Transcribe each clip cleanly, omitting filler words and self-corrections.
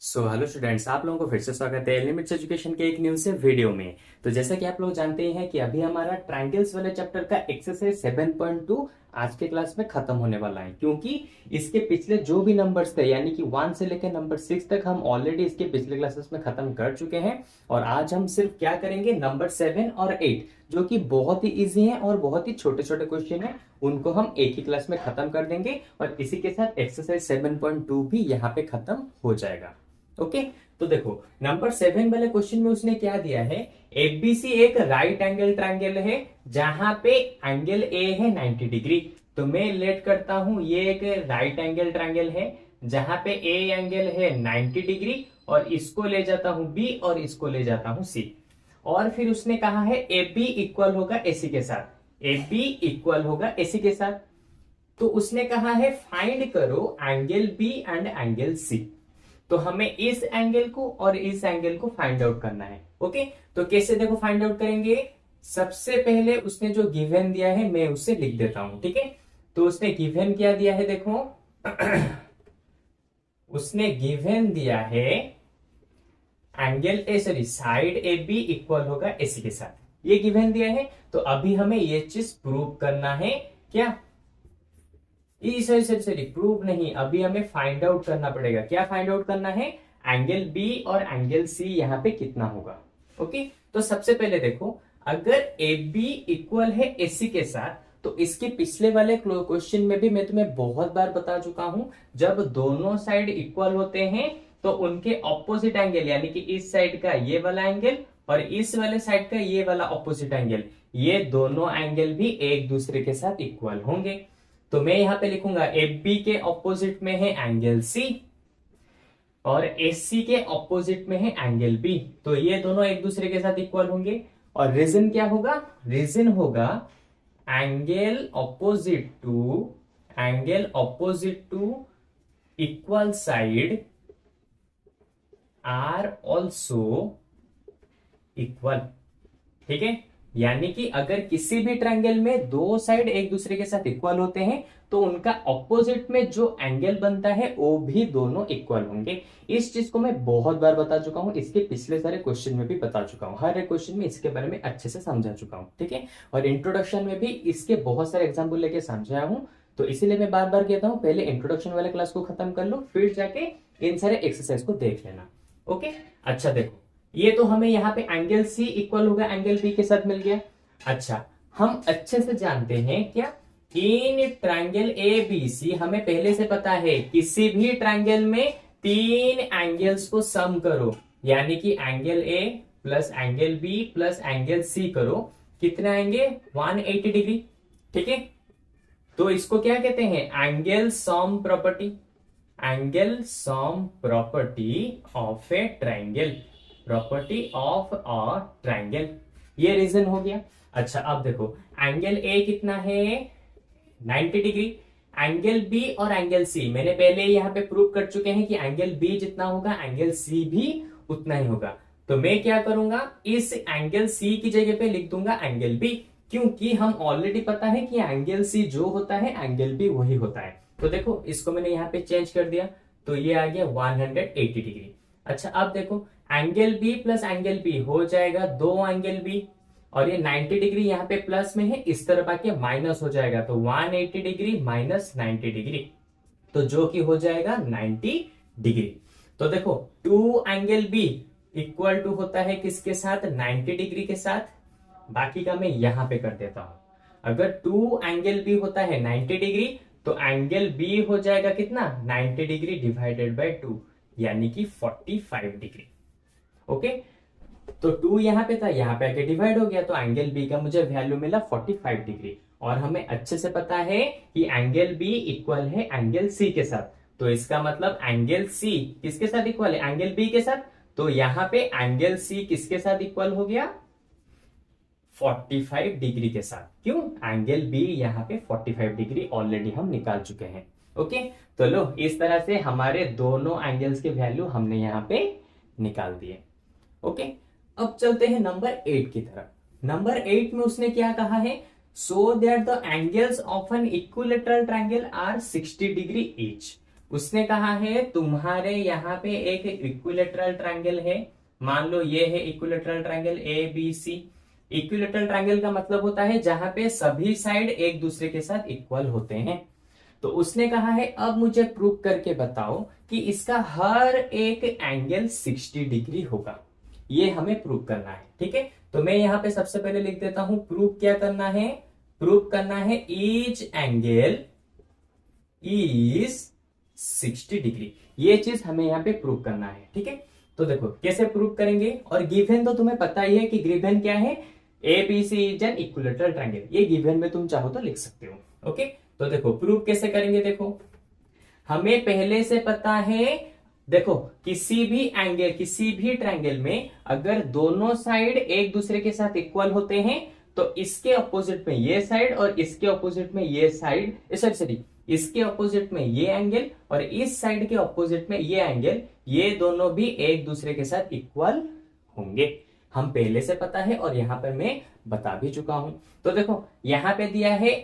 Hello students, आप लोगों को फिर से स्वागत है लिमिट्स एजुकेशन के एक न्यू से वीडियो में। तो जैसा कि आप लोग जानते हैं कि अभी हमारा ट्रायंगल्स वाले चैप्टर का एक्सरसाइज 7.2 आज के क्लास में खत्म होने वाला है, क्योंकि इसके पिछले जो भी नंबर्स थे यानी कि 1 से लेकर नंबर 6 तक हम ऑलरेडी इसके पिछले क्लासेस में खत्म कर चुके हैं। और आज हम सिर्फ क्या करेंगे, नंबर 7 और 8 जो कि बहुत ही इजी है और बहुत ही छोटे छोटे क्वेश्चन है, उनको हम एक ही क्लास में खत्म कर देंगे और इसी के साथ एक्सरसाइज 7.2 भी यहाँ पे खत्म हो जाएगा। ओके, तो देखो नंबर 7 वाले क्वेश्चन में उसने क्या दिया है, एबीसी एक राइट एंगल ट्रायंगल है जहां पे एंगल ए है 90 डिग्री। तो मैं लेट करता हूं, ये एक राइट एंगल ट्रायंगल है जहां पे ए एंगल है 90 डिग्री और इसको ले जाता हूं बी और इसको ले जाता हूं सी। और फिर उसने कहा है ए बी इक्वल होगा एसी के साथ, ए बी इक्वल होगा एसी के साथ। तो उसने कहा है फाइंड करो angle B and angle C. तो हमें इस एंगल को और इस एंगल को फाइंड आउट करना है। ओके, तो कैसे देखो फाइंड आउट करेंगे। सबसे पहले उसने जो गिवन दिया है मैं उसे लिख देता हूं, ठीक है। तो उसने गिवन क्या दिया है, देखो उसने गिवन दिया है angle A sorry side A B equal होगा एसी के साथ, ये गिवन दिया है। तो अभी हमें ये चीज प्रूव करना है। क्या सॉरी सॉरी सॉरी प्रूव नहीं, अभी हमें फाइंड आउट करना पड़ेगा। क्या फाइंड आउट करना है, एंगल बी और एंगल सी यहाँ पे कितना होगा। ओके, तो सबसे पहले देखो, अगर ए बी इक्वल है एसी के साथ, तो इसके पिछले वाले क्वेश्चन में भी मैं तुम्हें बहुत बार बता चुका हूं, जब दोनों साइड इक्वल होते हैं तो उनके ऑपोजिट एंगल यानी कि इस साइड का ये वाला एंगल और इस वाले साइड का ये वाला ऑपोजिट एंगल, ये दोनों एंगल भी एक दूसरे के साथ इक्वल होंगे। तो मैं यहां पे लिखूंगा एफ बी के ऑपोजिट में है एंगल सी और एस सी के ऑपोजिट में है एंगल बी। तो ये दोनों एक दूसरे के साथ इक्वल होंगे। और रीजन क्या होगा, रीजन होगा angle opposite to equal side are also equal. ठीक है, यानी कि अगर किसी भी ट्रायंगल में दो साइड एक दूसरे के साथ इक्वल होते हैं तो उनका ऑपोजिट में जो एंगल बनता है वो भी दोनों इक्वल होंगे। इस चीज को मैं बहुत बार बता चुका हूं, इसके पिछले सारे क्वेश्चन में भी बता चुका हूं, हर एक क्वेश्चन में इसके बारे में अच्छे से समझा चुका हूं। ठीक है, और इंट्रोडक्शन में भी इसके बहुत सारे एग्जाम्पल लेके समझाया हूं। तो इसीलिए मैं बार बार कहता हूं, पहले इंट्रोडक्शन वाले क्लास को खत्म कर लो, फिर जाके इन सारे एक्सरसाइज को देख लेना। ओके, अच्छा देखो, ये तो हमें यहाँ पे एंगल सी इक्वल होगा एंगल बी के साथ मिल गया। अच्छा, हम अच्छे से जानते हैं क्या, इन ट्रायंगल ए बी सी हमें पहले से पता है, किसी भी ट्रायंगल में तीन एंगल्स को सम करो, यानी कि angle A plus angle B plus angle C करो, कितने आएंगे 180 डिग्री। ठीक है, तो इसको क्या कहते हैं, angle sum property, angle sum property of a triangle, property of a triangle. ये रीजन हो गया। अच्छा, अब देखो एंगल ए कितना है 90 डिग्री, एंगल बी और एंगल सी मैंने पहले यहां पे प्रूव कर चुके हैं कि एंगल बी जितना होगा एंगल सी भी उतना ही होगा। तो मैं क्या करूंगा, इस एंगल सी की जगह पे लिख दूंगा एंगल बी, क्योंकि हम ऑलरेडी पता है कि एंगल सी जो होता है एंगल बी वही होता है। तो देखो इसको मैंने यहाँ पे चेंज कर दिया, तो ये आ गया 180 डिग्री। अच्छा, अब देखो angle B plus angle B हो जाएगा दो एंगल बी, और ये 90 डिग्री यहाँ पे प्लस में है, इस तरफ आके माइनस हो जाएगा, तो 180 डिग्री माइनस 90 डिग्री, तो जो कि हो जाएगा 90 डिग्री। तो देखो two angle B equal to होता है किसके साथ, 90 डिग्री के साथ। बाकी का मैं यहां पे कर देता हूं, अगर टू एंगल बी होता है 90 डिग्री तो एंगल बी हो जाएगा कितना, 90 डिग्री डिवाइडेड बाय 2 यानी कि 45 डिग्री। ओके, तो 2 यहां पे था, यहां पे आके डिवाइड हो गया, तो एंगल बी का मुझे वैल्यू मिला 45 डिग्री। और हमें अच्छे से पता है कि एंगल बी इक्वल है एंगल सी के साथ, तो इसका मतलब एंगल सी किसके साथ इक्वल है, एंगल बी के साथ। तो यहां पे एंगल सी किसके साथ इक्वल हो गया, 45 डिग्री के साथ। क्यों, एंगल बी यहाँ पे 45 डिग्री ऑलरेडी हम निकाल चुके हैं। ओके, तो लो इस तरह से हमारे दोनों एंगल्स के वैल्यू हमने यहाँ पे निकाल दिए। ओके, अब चलते हैं नंबर 8 की तरफ। नंबर 8 में उसने क्या कहा है, so that the angles of an equilateral triangle are 60 degree each. उसने कहा है तुम्हारे यहाँ पे एक इक्विलेटरल ट्रायंगल है, मान लो ये है equilateral triangle A B C. Equilateral triangle का मतलब होता है जहां पे सभी साइड एक दूसरे के साथ इक्वल होते हैं। तो उसने कहा है अब मुझे प्रूव करके बताओ कि इसका हर एक एंगल 60 डिग्री होगा। ये हमें प्रूव करना है, ठीक है। तो मैं यहां पे सबसे पहले लिख देता हूं प्रूव क्या करना है। प्रूव करना है ईच एंगल इज 60 डिग्री। ये चीज हमें यहाँ पे प्रूव करना है, ठीक है। तो देखो कैसे प्रूव करेंगे, और गिवन तो तुम्हें पता ही है कि गिवन क्या है, A B C is an equilateral triangle. ये गिवन में तुम चाहो तो लिख सकते हो, ओके। तो देखो प्रूव कैसे करेंगे, देखो हमें पहले से पता है, देखो किसी भी एंगल किसी भी ट्रायंगल में अगर दोनों साइड एक दूसरे के साथ इक्वल होते हैं तो इसके ऑपोजिट में ये साइड और इसके ऑपोजिट में ये साइड, सॉरी इसके ऑपोजिट में ये एंगल और इस साइड के ऑपोजिट में ये एंगल, ये दोनों भी एक दूसरे के साथ इक्वल होंगे। हम पहले से पता है और यहां पर मैं बता भी चुका हूं। तो देखो यहां पे दिया है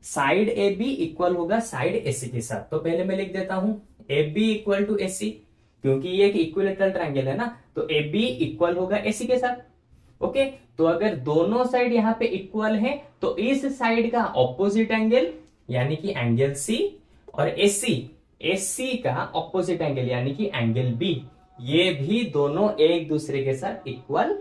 साइड ए बी इक्वल होगा साइड एसी के साथ। तो पहले मैं लिख देता हूं A B equal to AC, क्योंकि ये एक इक्विलेटरल ट्रायंगल है ना, तो ए बी इक्वल होगा एसी के साथ, ओके। तो अगर दोनों साइड यहां पे इक्वल है तो इस साइड का ऑपोजिट एंगल यानी कि एंगल सी और एसी का ऑपोजिट एंगल यानी कि एंगल बी, ये भी दोनों एक दूसरे के साथ इक्वल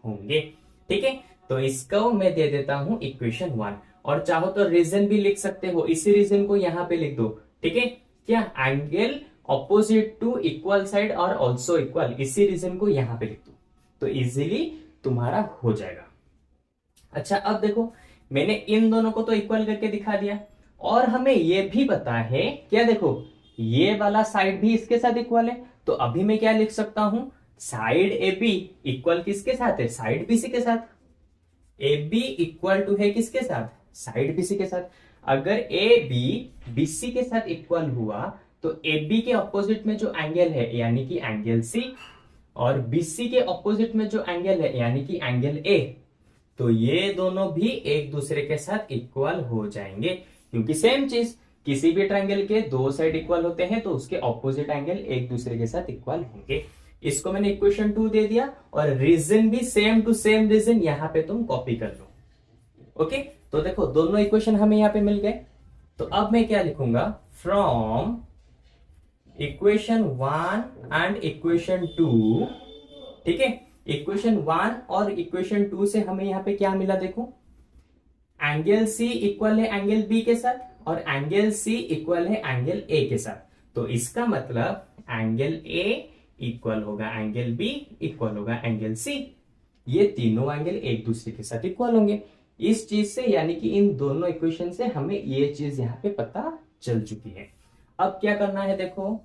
होंगे, ठीक है। तो इसको मैं दे देता हूं इक्वेशन 1, और चाहो तो रीजन भी लिख सकते हो, इसी रीजन को यहां पे लिख दो, ठीक है। क्या angle opposite to equal side और ऑल्सो इक्वल, इसी रीजन को यहां पे लिख दो तो इजीली तुम्हारा हो जाएगा। अच्छा अब देखो मैंने इन दोनों को तो इक्वल करके दिखा दिया, और हमें यह भी पता है क्या, देखो ये वाला साइड भी इसके साथ इक्वल है। तो अभी मैं क्या लिख सकता हूं, साइड ए बी इक्वल किसके साथ है, साइड बीसी के साथ। ए बी इक्वल टू है किसके साथ, साइड बीसी के साथ। अगर ए बी बीसी के साथ इक्वल हुआ तो ए बी के ऑपोजिट में जो एंगल है यानी कि एंगल सी, और बीसी के ऑपोजिट में जो एंगल है यानी कि एंगल ए, तो ये दोनों भी एक दूसरे के साथ इक्वल हो जाएंगे, क्योंकि सेम चीज किसी भी ट्रायंगल के दो साइड इक्वल होते हैं तो उसके ऑपोजिट एंगल एक दूसरे के साथ इक्वल होंगे। इसको मैंने इक्वेशन 2 दे दिया, और रीजन भी सेम टू सेम रीजन यहां पे तुम कॉपी कर लो, ओके। तो देखो दोनों इक्वेशन हमें यहां पे मिल गए। तो अब मैं क्या लिखूंगा, फ्रॉम इक्वेशन 1 एंड इक्वेशन 2, ठीक है। इक्वेशन 1 और इक्वेशन 2 से हमें यहां पे क्या मिला, देखो एंगल सी इक्वल है एंगल बी के साथ और एंगल सी इक्वल है एंगल ए के साथ। तो इसका मतलब एंगल ए इक्वल होगा एंगल बी इक्वल होगा एंगल सी, ये तीनों एंगल एक दूसरे के साथ इक्वल होंगे। इस चीज से यानी कि इन दोनों इक्वेशन से हमें ये चीज यहां पे पता चल चुकी है। अब क्या करना है, देखो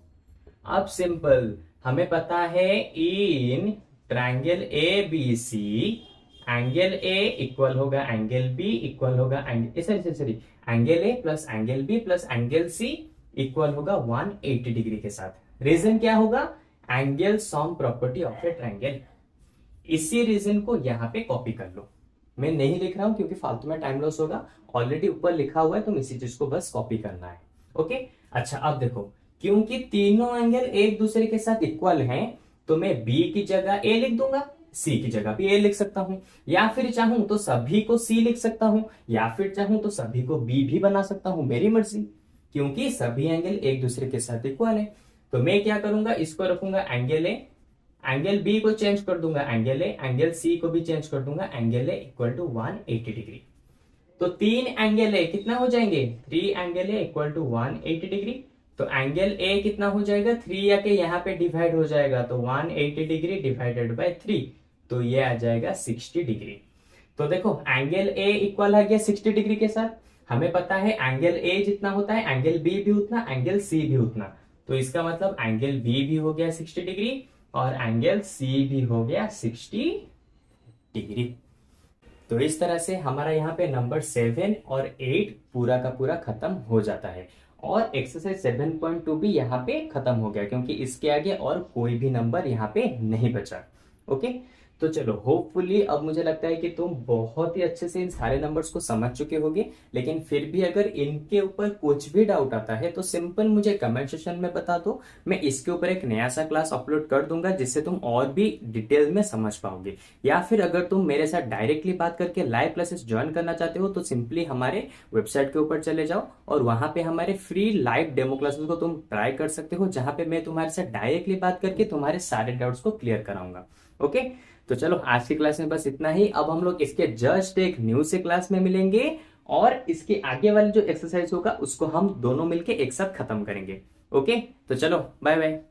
अब सिंपल हमें पता है in triangle A B C angle A equal होगा एंगल बी इक्वल होगा sorry angle A plus angle B plus angle C equal होगा 180 डिग्री के साथ। रीजन क्या होगा, angle sum property of a triangle. इसी रीजन को यहां पे कॉपी कर लो, मैं नहीं लिख रहा हूं क्योंकि फालतू में टाइम लॉस होगा, ऑलरेडी ऊपर लिखा हुआ है, तुम इसी चीज को बस कॉपी करना है, ओके। अच्छा अब देखो क्योंकि तीनों एंगल एक दूसरे के साथ इक्वल हैं तो मैं बी की जगह ए लिख दूंगा, सी की जगह भी ए लिख सकता हूं, या फिर चाहूं तो सभी को सी लिख सकता हूं, या फिर चाहूं तो सभी को बी भी बना सकता हूं, मेरी मर्जी, क्योंकि सभी एंगल एक दूसरे के साथ इक्वल है। तो मैं क्या करूंगा, इसको रखूंगा एंगल ए, एंगल बी को चेंज कर दूंगा एंगल ए, एंगल सी को भी चेंज कर दूंगा angle A equal to 180 degree. तो 3 एंगल ए कितना हो जाएंगे, 3 angle A equal to 180 degree. तो एंगल ए कितना हो जाएगा, 3 आके यहाँ पे डिवाइड हो जाएगा, तो 180 डिग्री डिवाइडेड बाय 3, तो ये आ जाएगा 60 डिग्री। तो देखो एंगल ए इक्वल आ गया 60 डिग्री के साथ। हमें पता है एंगल ए जितना होता है एंगल बी भी उतना, एंगल सी भी उतना। तो इसका मतलब एंगल बी भी हो गया 60 डिग्री और एंगल सी भी हो गया 60 डिग्री। तो इस तरह से हमारा यहाँ पे नंबर 7 और 8 पूरा का पूरा खत्म हो जाता है, और एक्सरसाइज 7.2 भी यहाँ पे खत्म हो गया, क्योंकि इसके आगे और कोई भी नंबर यहाँ पे नहीं बचा, ओके। तो चलो, होपफुली अब मुझे लगता है कि तुम बहुत ही अच्छे से इन सारे नंबर्स को समझ चुके होगे। लेकिन फिर भी अगर इनके ऊपर कुछ भी डाउट आता है तो सिंपल मुझे कमेंट सेक्शन में बता दो। मैं इसके ऊपर एक नया सा क्लास अपलोड कर दूंगा जिससे तुम और भी डिटेल में समझ पाओगे। या फिर अगर तुम मेरे साथ डायरेक्टली बात करके लाइव क्लासेस ज्वाइन करना चाहते हो तो सिंपली हमारे वेबसाइट के ऊपर चले जाओ और वहां पे हमारे फ्री लाइव डेमो क्लासेस को तुम ट्राई कर सकते हो, जहां पे मैं तुम्हारे साथ डायरेक्टली बात करके तुम्हारे सारे डाउट्स को क्लियर कराऊंगा। ओके, तो चलो आज की क्लास में बस इतना ही। अब हम लोग इसके जस्ट एक न्यू से क्लास में मिलेंगे और इसके आगे वाली जो एक्सरसाइज होगा उसको हम दोनों मिलके एक साथ खत्म करेंगे। ओके, तो चलो बाय बाय।